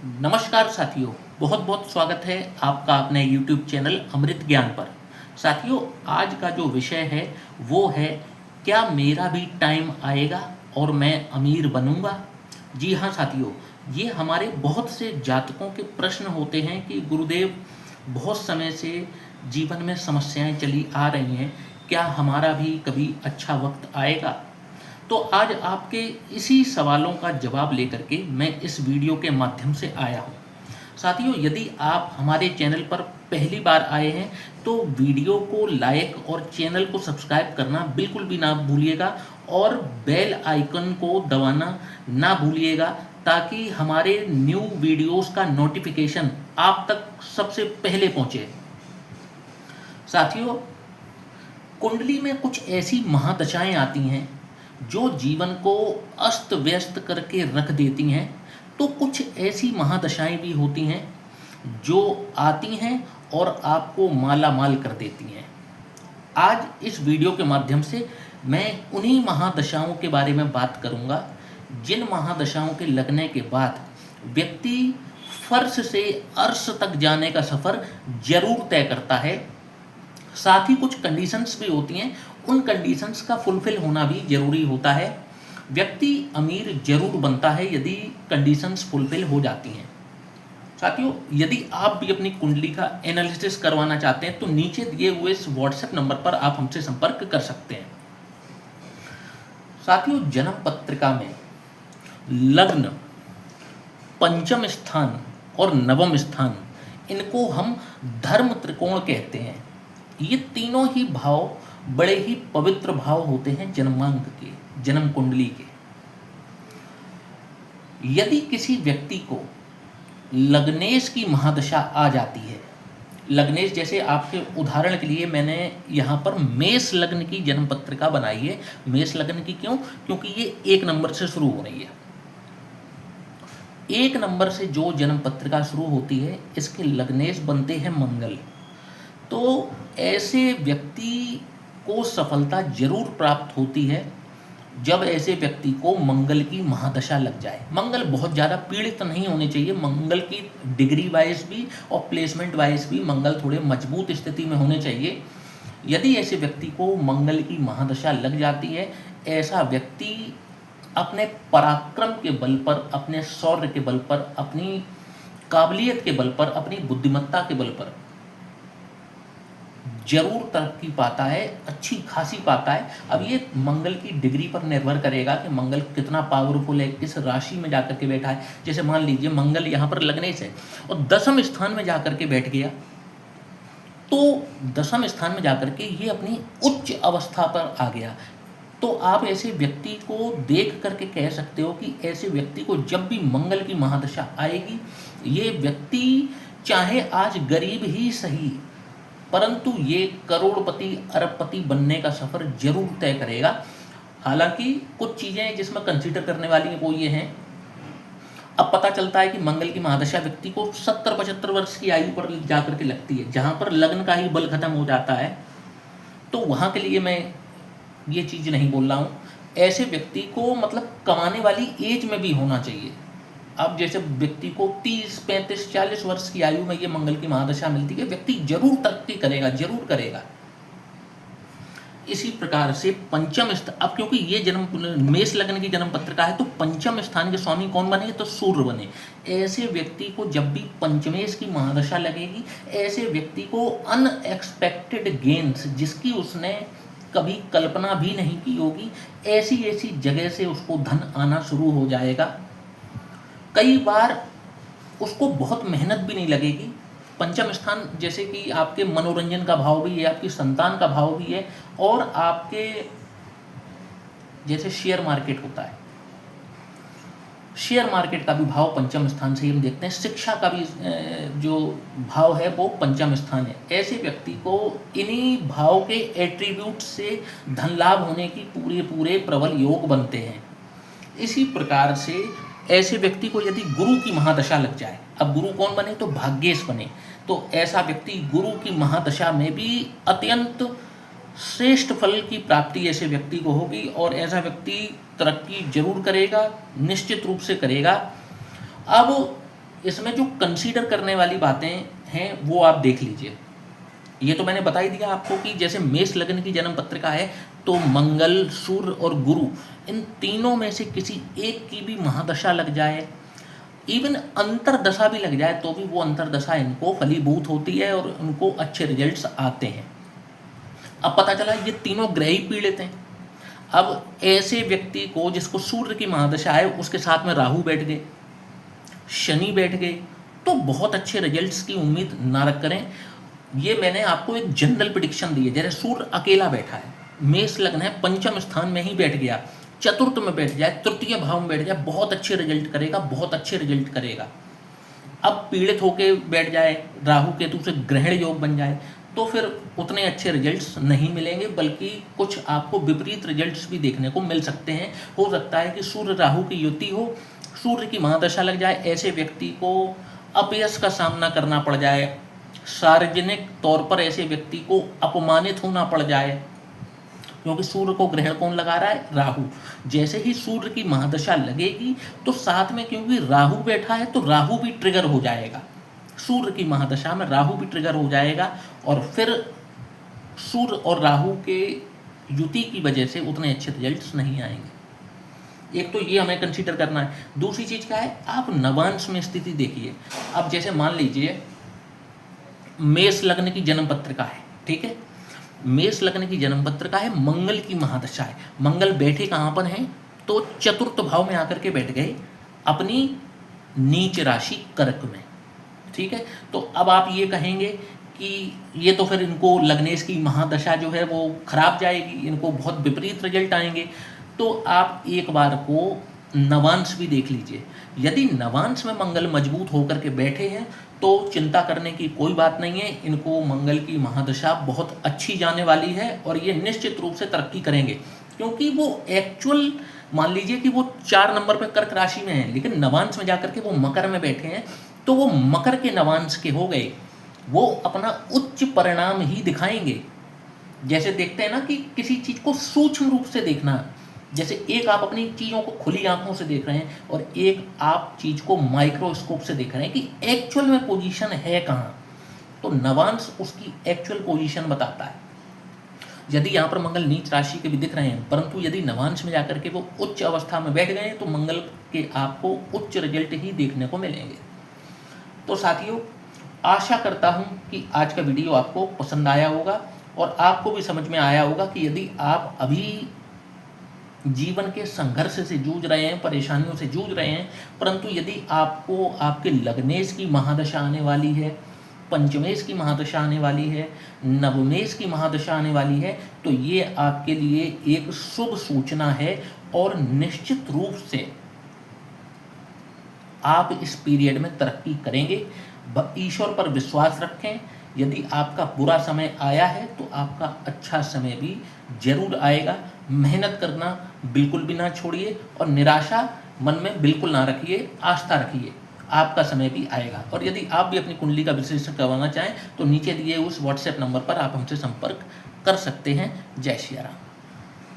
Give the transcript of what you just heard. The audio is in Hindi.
नमस्कार साथियों, बहुत बहुत स्वागत है आपका अपने YouTube चैनल अमृत ज्ञान पर। साथियों, आज का जो विषय है वो है, क्या मेरा भी टाइम आएगा और मैं अमीर बनूंगा। जी हाँ साथियों, ये हमारे बहुत से जातकों के प्रश्न होते हैं कि गुरुदेव, बहुत समय से जीवन में समस्याएं चली आ रही हैं, क्या हमारा भी कभी अच्छा वक्त आएगा। तो आज आपके इसी सवालों का जवाब लेकर के मैं इस वीडियो के माध्यम से आया हूँ। साथियों, यदि आप हमारे चैनल पर पहली बार आए हैं तो वीडियो को लाइक और चैनल को सब्सक्राइब करना बिल्कुल भी ना भूलिएगा और बेल आइकन को दबाना ना भूलिएगा, ताकि हमारे न्यू वीडियोस का नोटिफिकेशन आप तक सबसे पहले पहुँचे। साथियों, कुंडली में कुछ ऐसी महादशाएं आती हैं जो जीवन को अस्त व्यस्त करके रख देती हैं, तो कुछ ऐसी महादशाएं भी होती हैं जो आती हैं और आपको माला माल कर देती हैं। आज इस वीडियो के माध्यम से मैं उन्हीं महादशाओं के बारे में बात करूंगा जिन महादशाओं के लगने के बाद व्यक्ति फर्श से अर्श तक जाने का सफ़र जरूर तय करता है। साथ ही कुछ कंडीशंस भी होती हैं, उन कंडीशंस का फुलफिल होना भी जरूरी होता है। व्यक्ति अमीर जरूर बनता है यदि कंडीशंस फुलफिल हो जाती हैं। साथियों, यदि आप भी अपनी कुंडली का एनालिसिस करवाना चाहते हैं तो नीचे दिए हुए इस व्हाट्सएप नंबर पर आप हमसे संपर्क कर सकते हैं। साथियों, जन्म पत्रिका में लग्न, पंचम स्थान और नवम स्थान, इनको हम धर्म त्रिकोण कहते हैं। ये तीनों ही भाव बड़े ही पवित्र भाव होते हैं जन्मांक के, जन्म कुंडली के। यदि किसी व्यक्ति को लग्नेश की महादशा आ जाती है, लग्नेश जैसे आपके उदाहरण के लिए मैंने यहाँ पर मेष लग्न की जन्म पत्रिका बनाई है। मेष लग्न की क्यों? क्योंकि ये 1 नंबर से शुरू हो रही है। 1 नंबर से जो जन्म पत्रिका शुरू होती है, इसके लग्नेश बनते हैं मंगल। तो ऐसे व्यक्ति को सफलता जरूर प्राप्त होती है जब ऐसे व्यक्ति को मंगल की महादशा लग जाए। मंगल बहुत ज़्यादा पीड़ित नहीं होने चाहिए, मंगल की डिग्री वाइज भी और प्लेसमेंट वाइज भी मंगल थोड़े मजबूत स्थिति में होने चाहिए। यदि ऐसे व्यक्ति को मंगल की महादशा लग जाती है, ऐसा व्यक्ति अपने पराक्रम के बल पर, अपने शौर्य के बल पर, अपनी काबिलियत के बल पर, अपनी बुद्धिमत्ता के बल पर जरूर तरक्की पाता है, अच्छी खासी पाता है। अब ये मंगल की डिग्री पर निर्भर करेगा कि मंगल कितना पावरफुल है, किस राशि में जाकर के बैठा है। जैसे मान लीजिए मंगल यहाँ पर लगने से और 10वें स्थान में जाकर के बैठ गया, तो 10वें स्थान में जाकर के ये अपनी उच्च अवस्था पर आ गया, तो आप ऐसे व्यक्ति को देख करके कह सकते हो कि ऐसे व्यक्ति को जब भी मंगल की महादशा आएगी, ये व्यक्ति चाहे आज गरीब ही सही, परंतु ये करोड़पति अरबपति बनने का सफ़र जरूर तय करेगा। हालांकि कुछ चीज़ें जिसमें कंसीडर करने वाली हैं वो ये हैं, अब पता चलता है कि मंगल की महादशा व्यक्ति को 70-75 वर्ष की आयु पर जाकर के लगती है, जहाँ पर लग्न का ही बल खत्म हो जाता है। तो वहाँ के लिए मैं ये चीज़ नहीं बोल रहा हूँ। ऐसे व्यक्ति को मतलब कमाने वाली एज में भी होना चाहिए। अब जैसे व्यक्ति को 30, 35, 40 वर्ष की आयु में ये मंगल की महादशा मिलती है, व्यक्ति जरूर तरक्की करेगा, जरूर करेगा। इसी प्रकार से पंचम स्थान, अब क्योंकि ये जन्म मेष लग्न की जन्म पत्रिका है, तो पंचम स्थान के स्वामी कौन बने? तो सूर्य बने। ऐसे व्यक्ति को जब भी पंचमेश की महादशा लगेगी, ऐसे व्यक्ति को अनएक्सपेक्टेड गेन्स, जिसकी उसने कभी कल्पना भी नहीं की होगी, ऐसी ऐसी जगह से उसको धन आना शुरू हो जाएगा। कई बार उसको बहुत मेहनत भी नहीं लगेगी। पंचम स्थान जैसे कि आपके मनोरंजन का भाव भी है, आपकी संतान का भाव भी है, और आपके जैसे शेयर मार्केट होता है, शेयर मार्केट का भी भाव पंचम स्थान से ही हम देखते हैं। शिक्षा का भी जो भाव है वो पंचम स्थान है। ऐसे व्यक्ति को इन्हीं भाव के एट्रीब्यूट से धन लाभ होने की पूरे प्रबल योग बनते हैं। इसी प्रकार से ऐसे व्यक्ति को यदि गुरु की महादशा लग जाए, अब गुरु कौन बने? तो भाग्येश बने। तो ऐसा व्यक्ति गुरु की महादशा में भी अत्यंत श्रेष्ठ फल की प्राप्ति ऐसे व्यक्ति को होगी, और ऐसा व्यक्ति तरक्की जरूर करेगा, निश्चित रूप से करेगा। अब इसमें जो कंसीडर करने वाली बातें हैं वो आप देख लीजिए। ये तो मैंने बता ही दिया आपको कि जैसे मेष लग्न की जन्म पत्रिका है तो मंगल, सूर्य और गुरु, इन तीनों में से किसी एक की भी महादशा लग जाए, इवन अंतरदशा भी लग जाए, तो भी वो अंतरदशा इनको फलीभूत होती है और उनको अच्छे रिजल्ट्स आते हैं। अब पता चला ये तीनों ग्रह ही पीड़ित हैं। अब ऐसे व्यक्ति को जिसको सूर्य की महादशा है उसके साथ में राहु बैठ गए, शनि बैठ गए, तो बहुत अच्छे रिजल्ट्स की उम्मीद ना रख करें। ये मैंने आपको एक जनरल प्रिडिक्शन दी है। जैसे सूर्य अकेला बैठा है, मेष लग्न है, पंचम स्थान में ही बैठ गया, चतुर्थ में बैठ जाए, तृतीय भाव में बैठ जाए, बहुत अच्छे रिजल्ट करेगा, बहुत अच्छे रिजल्ट करेगा। अब पीड़ित होके बैठ जाए, राहु केतु से ग्रहण योग बन जाए, तो फिर उतने अच्छे रिजल्ट्स नहीं मिलेंगे, बल्कि कुछ आपको विपरीत रिजल्ट्स भी देखने को मिल सकते हैं। हो सकता है कि सूर्य राहु की युति हो, सूर्य की महादशा लग जाए, ऐसे व्यक्ति को अपयश का सामना करना पड़ जाए, सार्वजनिक तौर पर ऐसे व्यक्ति को अपमानित होना पड़ जाए, क्योंकि सूर्य को ग्रहण कौन लगा रहा है? राहु। जैसे ही सूर्य की महादशा लगेगी तो साथ में क्योंकि राहु बैठा है तो राहु भी ट्रिगर हो जाएगा, सूर्य की महादशा में राहु भी ट्रिगर हो जाएगा, और फिर सूर्य और राहु के युति की वजह से उतने अच्छे रिजल्ट्स नहीं आएंगे। एक तो ये हमें कंसीडर करना है। दूसरी चीज़ क्या है, आप नवांश में स्थिति देखिए। अब जैसे मान लीजिए मेष लग्न की जन्म पत्रिका है, ठीक है, मेष लग्न की जन्म पत्रिका है, मंगल की महादशा है, मंगल बैठे कहाँ पर हैं? तो चतुर्थ भाव में आकर के बैठ गए अपनी नीच राशि कर्क में, ठीक है। तो अब आप ये कहेंगे कि ये तो फिर इनको लग्नेश की महादशा जो है वो खराब जाएगी, इनको बहुत विपरीत रिजल्ट आएंगे। तो आप एक बार को नवांश भी देख लीजिए। यदि नवांश में मंगल मजबूत होकर के बैठे हैं तो चिंता करने की कोई बात नहीं है, इनको मंगल की महादशा बहुत अच्छी जाने वाली है और ये निश्चित रूप से तरक्की करेंगे, क्योंकि वो एक्चुअल मान लीजिए कि वो 4 नंबर पर कर्क राशि में है, लेकिन नवांश में जाकर के वो मकर में बैठे हैं, तो वो मकर के नवांश के हो गए, वो अपना उच्च परिणाम ही दिखाएंगे। जैसे देखते हैं ना कि किसी चीज़ को सूक्ष्म रूप से देखना, जैसे एक आप अपनी चीज़ों को खुली आंखों से देख रहे हैं और एक आप चीज़ को माइक्रोस्कोप से देख रहे हैं कि एक्चुअल में पोजीशन है कहाँ, तो नवांश उसकी एक्चुअल पोजीशन बताता है। यदि यहाँ पर मंगल नीच राशि के भी दिख रहे हैं, परंतु यदि नवांश में जाकर के वो उच्च अवस्था में बैठ गए तो मंगल के आपको उच्च रिजल्ट ही देखने को मिलेंगे। तो साथियों, आशा करता हूँ कि आज का वीडियो आपको पसंद आया होगा और आपको भी समझ में आया होगा कि यदि आप अभी जीवन के संघर्ष से जूझ रहे हैं, परेशानियों से जूझ रहे हैं, परंतु यदि आपको आपके लग्नेश की महादशा आने वाली है, पंचमेश की महादशा आने वाली है, नवमेश की महादशा आने वाली है, तो ये आपके लिए एक शुभ सूचना है और निश्चित रूप से आप इस पीरियड में तरक्की करेंगे। ईश्वर पर विश्वास रखें। यदि आपका बुरा समय आया है तो आपका अच्छा समय भी जरूर आएगा। मेहनत करना बिल्कुल भी ना छोड़िए और निराशा मन में बिल्कुल ना रखिए, आस्था रखिए, आपका समय भी आएगा। और यदि आप भी अपनी कुंडली का विश्लेषण करवाना चाहें तो नीचे दिए उस व्हाट्सएप नंबर पर आप हमसे संपर्क कर सकते हैं। जय श्री राम।